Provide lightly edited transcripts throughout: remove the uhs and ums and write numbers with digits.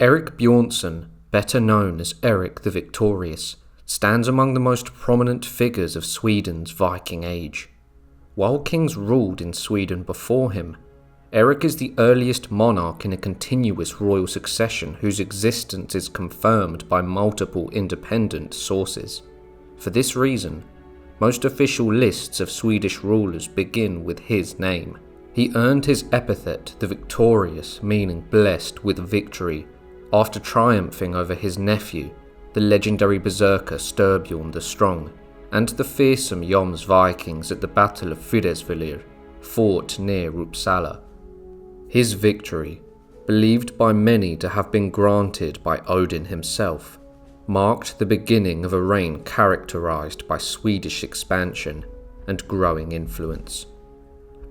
Erik Björnsson, better known as Erik the Victorious, stands among the most prominent figures of Sweden's Viking age. While kings ruled in Sweden before him, Erik is the earliest monarch in a continuous royal succession whose existence is confirmed by multiple independent sources. For this reason, most official lists of Swedish rulers begin with his name. He earned his epithet, the Victorious, meaning blessed with victory, after triumphing over his nephew, the legendary berserker Styrbjörn the Strong, and the fearsome Jomsvikings at the Battle of Fýrisvellir, fought near Uppsala. His victory, believed by many to have been granted by Odin himself, marked the beginning of a reign characterized by Swedish expansion and growing influence.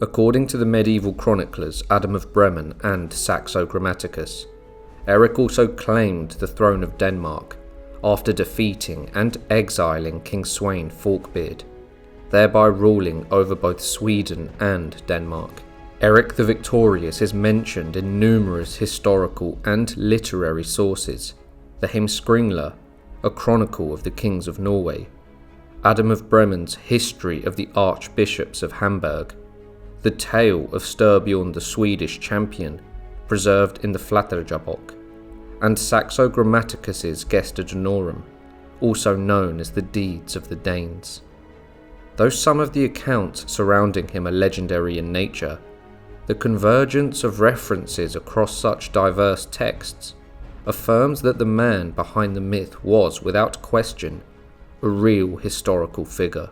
According to the medieval chroniclers Adam of Bremen and Saxo Grammaticus, Erik also claimed the throne of Denmark after defeating and exiling King Sweyn Forkbeard, thereby ruling over both Sweden and Denmark. Erik the Victorious is mentioned in numerous historical and literary sources: the Heimskringla, a chronicle of the kings of Norway; Adam of Bremen's History of the Archbishops of Hamburg; the tale of Styrbjörn the Swedish champion, preserved in the Flatterjabok; and Saxo Grammaticus's Gesta Danorum, also known as the Deeds of the Danes. Though some of the accounts surrounding him are legendary in nature, the convergence of references across such diverse texts affirms that the man behind the myth was, without question, a real historical figure.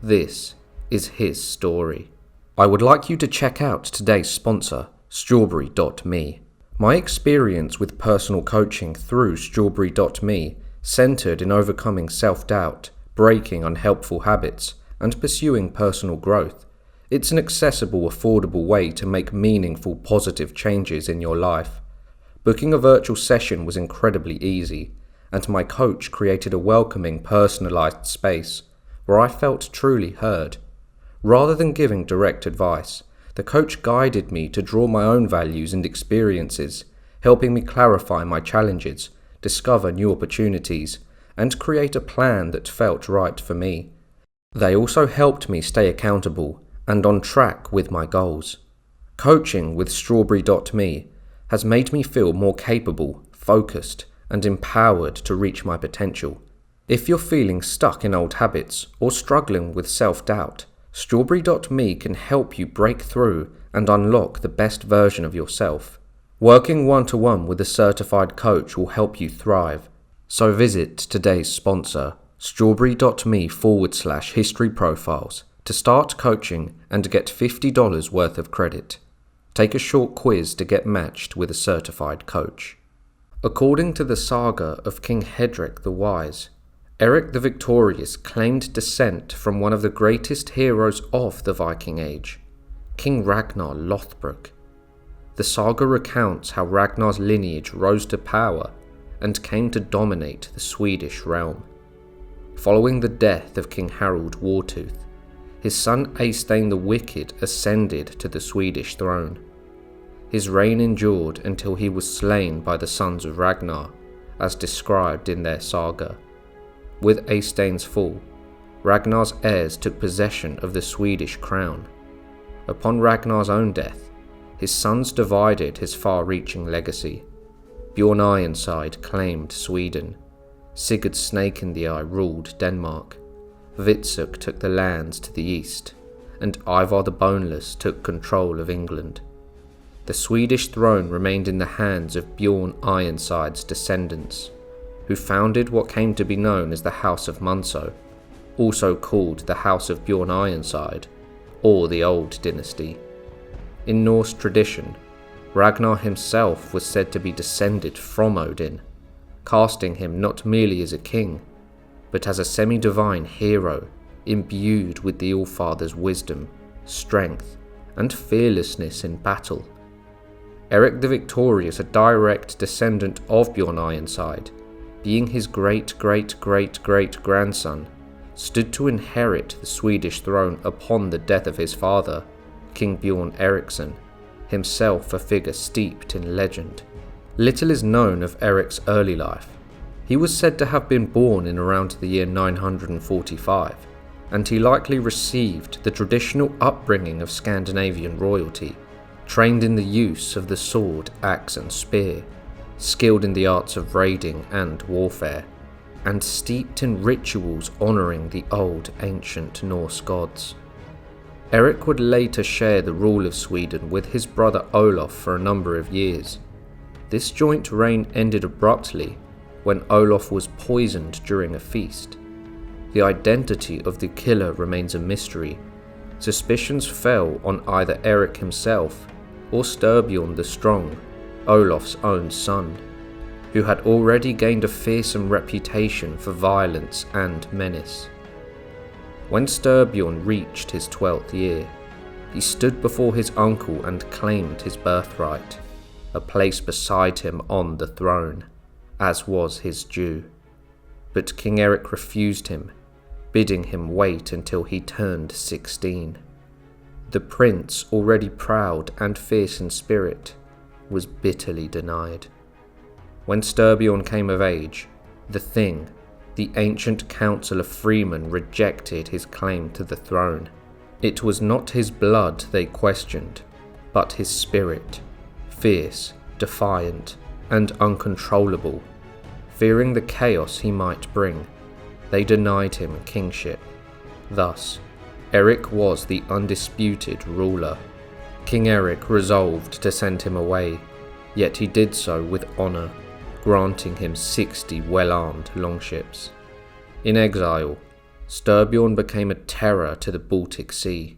This is his story. I would like you to check out today's sponsor, Strawberry.me. My experience with personal coaching through Strawberry.me centered in overcoming self-doubt, breaking unhelpful habits, and pursuing personal growth. It's an accessible, affordable way to make meaningful, positive changes in your life. Booking a virtual session was incredibly easy, and my coach created a welcoming, personalized space where I felt truly heard. Rather than giving direct advice, the coach guided me to draw my own values and experiences, helping me clarify my challenges, discover new opportunities, and create a plan that felt right for me. They also helped me stay accountable and on track with my goals. Coaching with Strawberry.me has made me feel more capable, focused, and empowered to reach my potential. If you're feeling stuck in old habits or struggling with self-doubt, Strawberry.me can help you break through and unlock the best version of yourself. Working one-to-one with a certified coach will help you thrive. So visit today's sponsor, Strawberry.me/history profiles, to start coaching and get $50 worth of credit. Take a short quiz to get matched with a certified coach. According to the saga of King Hedrick the Wise, Erik the Victorious claimed descent from one of the greatest heroes of the Viking Age, King Ragnar Lothbrok. The saga recounts how Ragnar's lineage rose to power and came to dominate the Swedish realm. Following the death of King Harald Wartooth, his son Eystein the Wicked ascended to the Swedish throne. His reign endured until he was slain by the sons of Ragnar, as described in their saga. With Eystein's fall, Ragnar's heirs took possession of the Swedish crown. Upon Ragnar's own death, his sons divided his far-reaching legacy. Bjorn Ironside claimed Sweden, Sigurd Snake in the Eye ruled Denmark, Vitsuk took the lands to the east, and Ivar the Boneless took control of England. The Swedish throne remained in the hands of Bjorn Ironside's descendants, who founded what came to be known as the House of Munso, also called the House of Bjorn Ironside, or the Old Dynasty. In Norse tradition, Ragnar himself was said to be descended from Odin, casting him not merely as a king, but as a semi-divine hero imbued with the Allfather's wisdom, strength, and fearlessness in battle. Erik the Victorious, a direct descendant of Bjorn Ironside, being his great-great-great-great-grandson, stood to inherit the Swedish throne upon the death of his father, King Bjorn Eriksson, himself a figure steeped in legend. Little is known of Erik's early life. He was said to have been born in around the year 945, and he likely received the traditional upbringing of Scandinavian royalty, trained in the use of the sword, axe and spear, skilled in the arts of raiding and warfare, and steeped in rituals honouring the old ancient Norse gods. Erik would later share the rule of Sweden with his brother Olaf for a number of years. This joint reign ended abruptly when Olaf was poisoned during a feast. The identity of the killer remains a mystery. Suspicions fell on either Erik himself or Styrbjörn the Strong, Olaf's own son, who had already gained a fearsome reputation for violence and menace. When Styrbjörn reached his 12th year, he stood before his uncle and claimed his birthright, a place beside him on the throne, as was his due. But King Erik refused him, bidding him wait until he turned 16. The prince, already proud and fierce in spirit, was bitterly denied. When Styrbjörn came of age, the ancient council of freemen rejected his claim to the throne. It was not his blood they questioned, but his spirit, fierce, defiant, and uncontrollable. Fearing the chaos he might bring, they denied him kingship. Thus, Erik was the undisputed ruler. King Erik resolved to send him away, yet he did so with honour, granting him 60 well-armed longships. In exile, Styrbjörn became a terror to the Baltic Sea.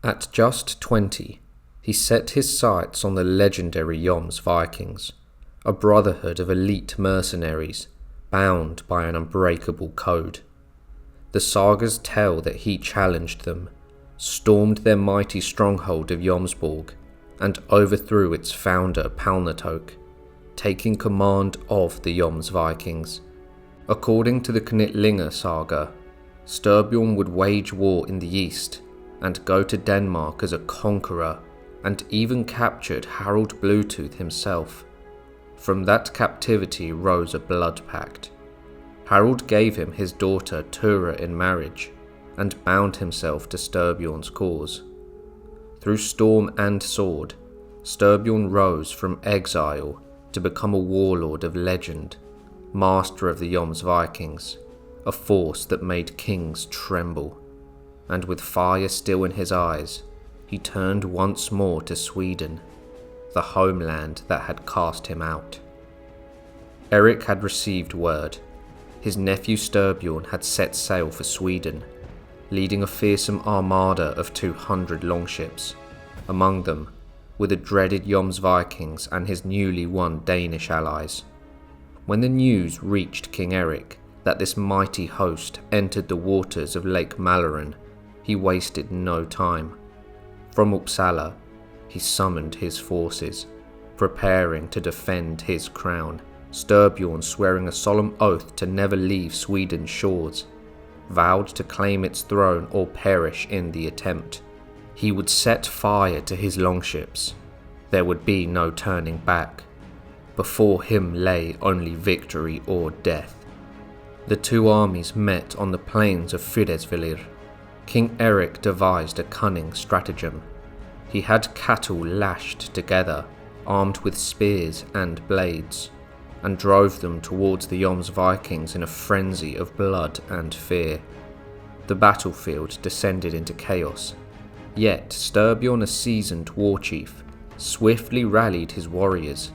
At just 20, he set his sights on the legendary Jomsvikings, a brotherhood of elite mercenaries bound by an unbreakable code. The sagas tell that he challenged them, stormed their mighty stronghold of Jomsborg, and overthrew its founder Palnatoke, taking command of the Jomsvikings. According to the Knytlinga saga, Styrbjörn would wage war in the east and go to Denmark as a conqueror, and even captured Harald Bluetooth himself. From that captivity rose a blood pact. Harald gave him his daughter Tura in marriage, and bound himself to Styrbjörn's cause. Through storm and sword, Styrbjörn rose from exile to become a warlord of legend, master of the Jomsvikings, a force that made kings tremble. And with fire still in his eyes, he turned once more to Sweden, the homeland that had cast him out. Erik had received word. His nephew Styrbjörn had set sail for Sweden, leading a fearsome armada of 200 longships. Among them were the dreaded Jomsvikings and his newly won Danish allies. When the news reached King Erik that this mighty host entered the waters of Lake Mälaren, he wasted no time. From Uppsala, he summoned his forces, preparing to defend his crown, Styrbjörn swearing a solemn oath to never leave Sweden's shores, vowed to claim its throne or perish in the attempt. He would set fire to his longships. There would be no turning back. Before him lay only victory or death. The two armies met on the plains of Fýrisvellir. King Erik devised a cunning stratagem. He had cattle lashed together, armed with spears and blades, and drove them towards the Jomsvikings in a frenzy of blood and fear. The battlefield descended into chaos, yet Styrbjörn, a seasoned war chief, swiftly rallied his warriors.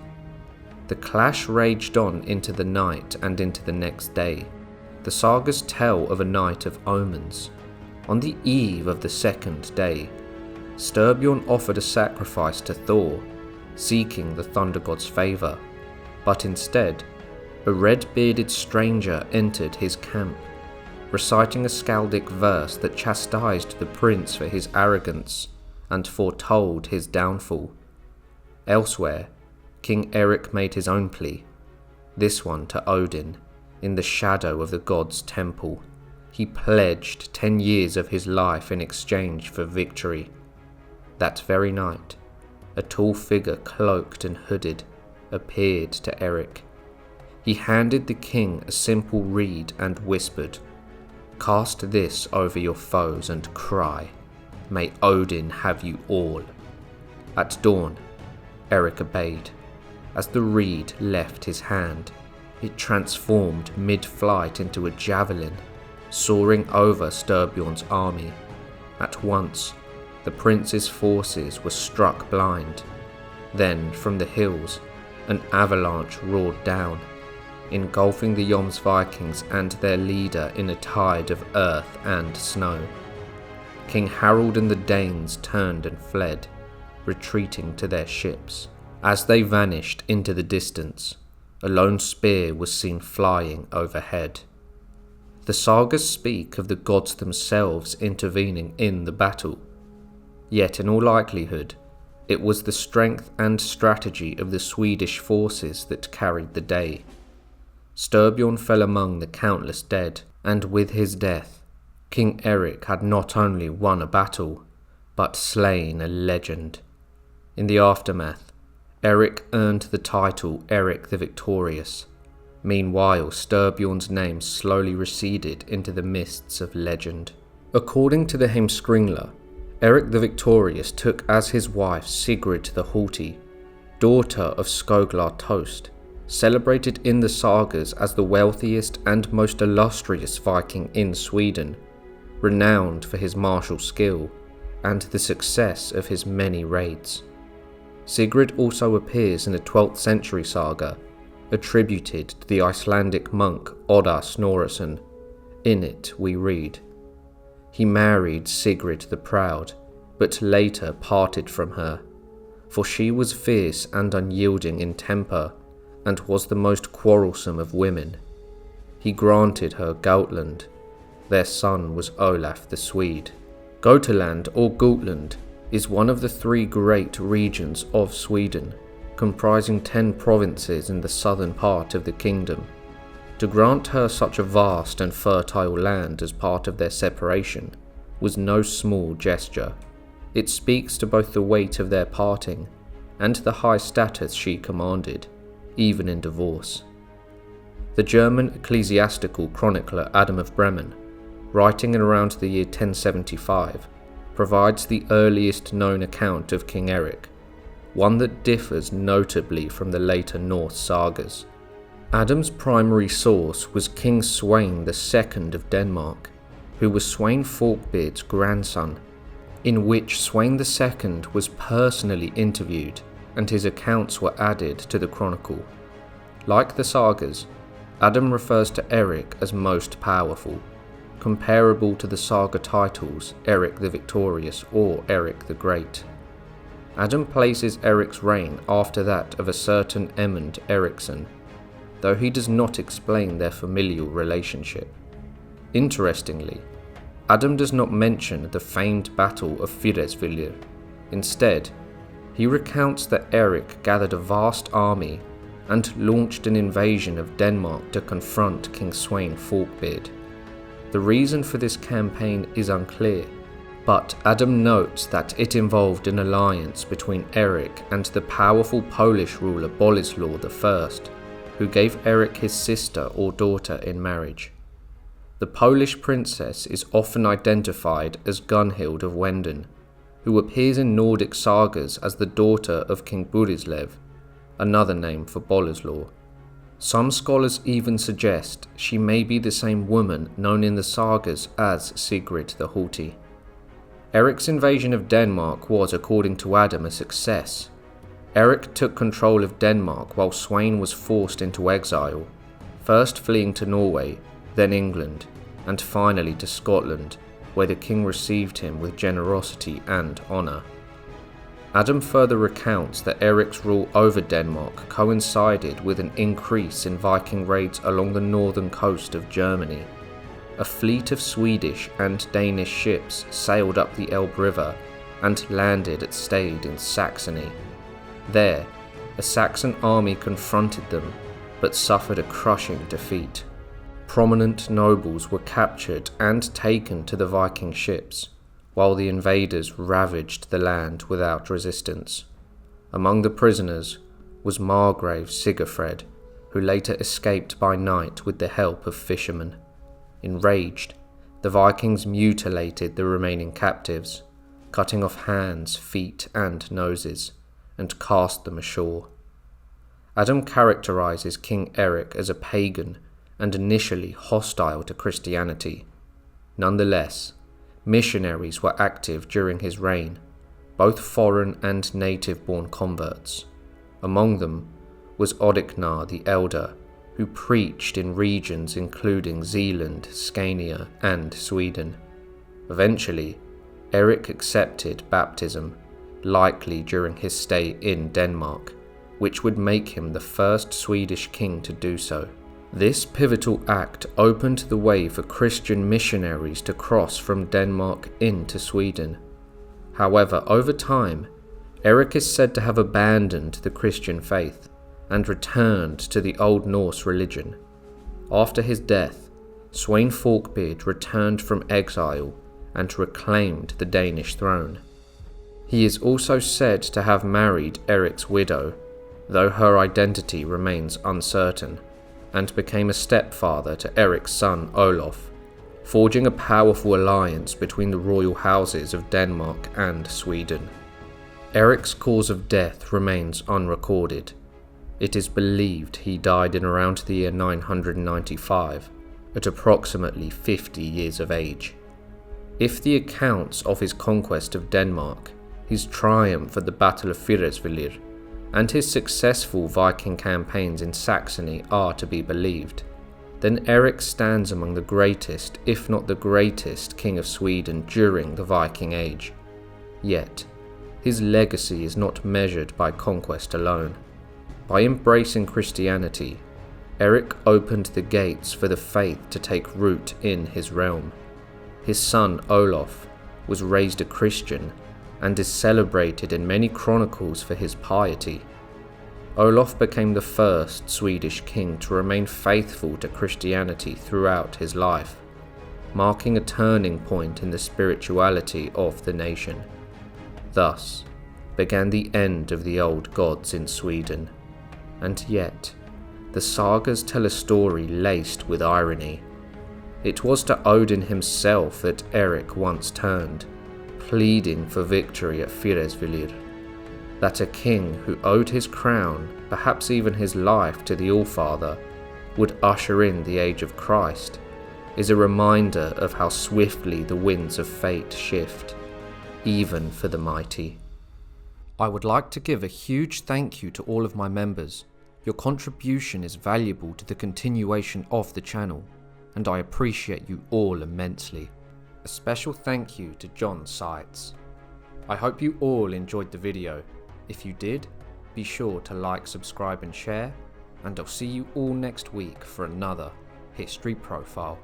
The clash raged on into the night and into the next day. The sagas tell of a night of omens. On the eve of the second day, Styrbjörn offered a sacrifice to Thor, seeking the thunder god's favour, but instead, a red-bearded stranger entered his camp, reciting a skaldic verse that chastised the prince for his arrogance and foretold his downfall. Elsewhere, King Erik made his own plea, this one to Odin, in the shadow of the god's temple. He pledged 10 years of his life in exchange for victory. That very night, a tall figure cloaked and hooded, appeared to Erik. He handed the king a simple reed and whispered, "Cast this over your foes and cry, 'May Odin have you all.'" At dawn, Erik obeyed. As the reed left his hand, it transformed mid-flight into a javelin, soaring over Styrbjörn's army. At once, the prince's forces were struck blind. Then, from the hills, an avalanche roared down, engulfing the Jomsvikings and their leader in a tide of earth and snow. King Harold and the Danes turned and fled, retreating to their ships. As they vanished into the distance, a lone spear was seen flying overhead. The sagas speak of the gods themselves intervening in the battle, yet in all likelihood, it was the strength and strategy of the Swedish forces that carried the day. Styrbjörn fell among the countless dead, and with his death, King Erik had not only won a battle, but slain a legend. In the aftermath, Erik earned the title Erik the Victorious. Meanwhile, Styrbjörn's name slowly receded into the mists of legend. According to the Heimskringla, Erik the Victorious took as his wife Sigrid the Haughty, daughter of Skoglar Toast, celebrated in the sagas as the wealthiest and most illustrious Viking in Sweden, renowned for his martial skill and the success of his many raids. Sigrid also appears in the 12th century saga, attributed to the Icelandic monk Odda Snorrason. In it we read, "He married Sigrid the Proud, but later parted from her, for she was fierce and unyielding in temper, and was the most quarrelsome of women. He granted her Gautland. Their son was Olaf the Swede." Götaland or Gotland is one of the 3 great regions of Sweden, comprising 10 provinces in the southern part of the kingdom. To grant her such a vast and fertile land as part of their separation was no small gesture. It speaks to both the weight of their parting and the high status she commanded, even in divorce. The German ecclesiastical chronicler Adam of Bremen, writing in around the year 1075, provides the earliest known account of King Erik, one that differs notably from the later Norse sagas. Adam's primary source was King Sweyn II of Denmark, who was Sweyn Forkbeard's grandson, in which Sweyn II was personally interviewed and his accounts were added to the chronicle. Like the sagas, Adam refers to Erik as most powerful, comparable to the saga titles Erik the Victorious or Erik the Great. Adam places Erik's reign after that of a certain Emund Eriksson, though he does not explain their familial relationship. Interestingly, Adam does not mention the famed Battle of Fýrisvellir. Instead, he recounts that Erik gathered a vast army and launched an invasion of Denmark to confront King Sweyn Forkbeard. The reason for this campaign is unclear, but Adam notes that it involved an alliance between Erik and the powerful Polish ruler Boleslaw I, who gave Erik his sister or daughter in marriage. The Polish princess is often identified as Gunhild of Wenden, who appears in Nordic sagas as the daughter of King Burislav, another name for Boleslaw. Some scholars even suggest she may be the same woman known in the sagas as Sigrid the Haughty. Erik's invasion of Denmark was, according to Adam, a success. Erik took control of Denmark while Sweyn was forced into exile, first fleeing to Norway, then England, and finally to Scotland, where the king received him with generosity and honour. Adam further recounts that Erik's rule over Denmark coincided with an increase in Viking raids along the northern coast of Germany. A fleet of Swedish and Danish ships sailed up the Elbe River and landed at Stade in Saxony. There, a Saxon army confronted them, but suffered a crushing defeat. Prominent nobles were captured and taken to the Viking ships, while the invaders ravaged the land without resistance. Among the prisoners was Margrave Sigurfred, who later escaped by night with the help of fishermen. Enraged, the Vikings mutilated the remaining captives, cutting off hands, feet, and noses, and cast them ashore. Adam characterizes King Erik as a pagan and initially hostile to Christianity. Nonetheless, missionaries were active during his reign, both foreign and native-born converts. Among them was Odiknar the Elder, who preached in regions including Zealand, Scania, and Sweden. Eventually, Erik accepted baptism, likely during his stay in Denmark, which would make him the first Swedish king to do so. This pivotal act opened the way for Christian missionaries to cross from Denmark into Sweden. However, over time, Erik is said to have abandoned the Christian faith and returned to the Old Norse religion. After his death, Sweyn Forkbeard returned from exile and reclaimed the Danish throne. He is also said to have married Erik's widow, though her identity remains uncertain, and became a stepfather to Erik's son Olaf, forging a powerful alliance between the royal houses of Denmark and Sweden. Erik's cause of death remains unrecorded. It is believed he died in around the year 995, at approximately 50 years of age. If the accounts of his conquest of Denmark, his triumph at the Battle of Fýrisvellir, and his successful Viking campaigns in Saxony are to be believed, then Erik stands among the greatest, if not the greatest, king of Sweden during the Viking Age. Yet, his legacy is not measured by conquest alone. By embracing Christianity, Erik opened the gates for the faith to take root in his realm. His son Olaf was raised a Christian and is celebrated in many chronicles for his piety. Olaf became the first Swedish king to remain faithful to Christianity throughout his life, marking a turning point in the spirituality of the nation. Thus began the end of the old gods in Sweden, and yet the sagas tell a story laced with irony. It was to Odin himself that Erik once turned, pleading for victory at Fýrisvellir. That a king who owed his crown, perhaps even his life, to the Allfather would usher in the age of Christ is a reminder of how swiftly the winds of fate shift, even for the mighty. I would like to give a huge thank you to all of my members. Your contribution is valuable to the continuation of the channel, and I appreciate you all immensely. A special thank you to John Seitz. I hope you all enjoyed the video. If you did, be sure to like, subscribe and share, and I'll see you all next week for another History Profile.